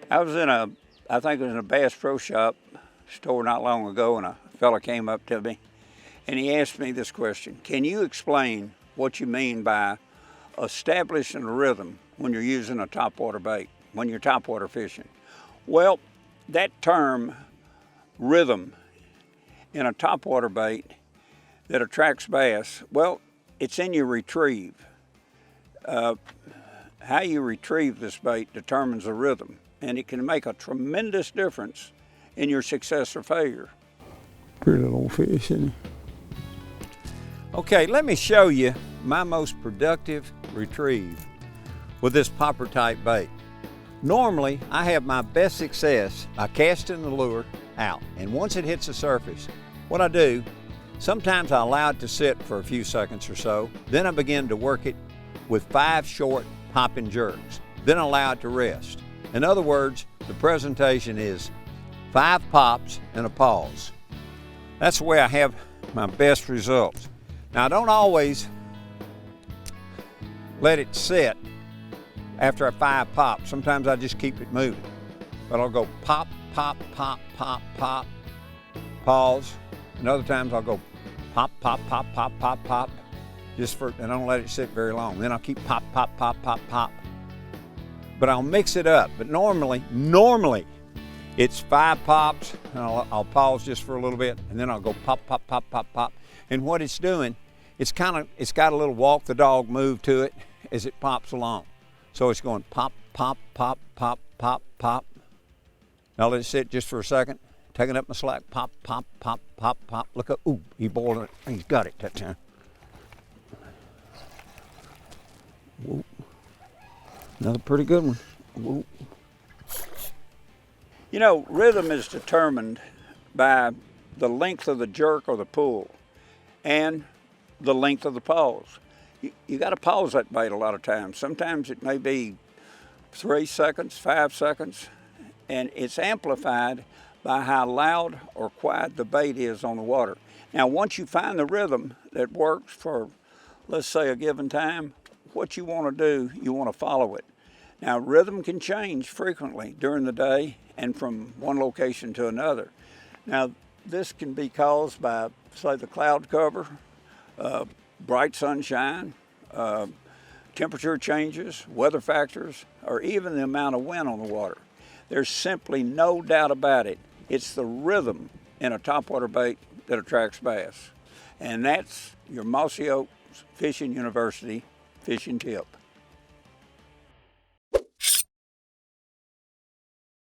I was in a, I think it was in a Bass Pro Shop store not long ago, and a fella came up to me and he asked me this question: can you explain what you mean by establishing a rhythm when you're using a topwater bait, when you're topwater fishing? Well, that term, rhythm, in a topwater bait that attracts bass, well, it's in your retrieve. How you retrieve this bait determines the rhythm, and it can make a tremendous difference in your success or failure. Pretty little fish, isn't he? Okay, let me show you my most productive retrieve with this popper type bait. Normally, I have my best success by casting the lure out, and once it hits the surface, what I do, sometimes I allow it to sit for a few seconds or so, then I begin to work it with 5 short popping jerks, then allow it to rest. In other words, the presentation is 5 pops and a pause. That's the way I have my best results. Now, I don't always let it sit after 5 pops. Sometimes I just keep it moving. But I'll go pop, pop, pop, pop, pop, pause. And other times I'll go pop, pop, pop, pop, pop, pop, and I don't let it sit very long. Then I'll keep pop, pop, pop, pop, pop. But I'll mix it up. But normally, it's 5 pops, and I'll pause just for a little bit, and then I'll go pop, pop, pop, pop, pop. And what it's doing, it's got a little walk the dog move to it as it pops along. So it's going pop, pop, pop, pop, pop, pop. Now let it sit just for a second. Taking up my slack, pop, pop, pop, pop, pop. Look up, ooh, he boiled it. He's got it that time. Whoa. Another pretty good one. Whoa. You know, rhythm is determined by the length of the jerk or the pull and the length of the pause. You got to pause that bait a lot of times. Sometimes it may be 3 seconds, 5 seconds, and it's amplified by how loud or quiet the bait is on the water. Now, once you find the rhythm that works for, let's say, a given time, what you want to do, you want to follow it. Now, rhythm can change frequently during the day and from one location to another. Now, this can be caused by, say, the cloud cover, bright sunshine, temperature changes, weather factors, or even the amount of wind on the water. There's simply no doubt about it. It's the rhythm in a topwater bait that attracts bass. And that's your Mossy Oaks Fishing University fishing tip.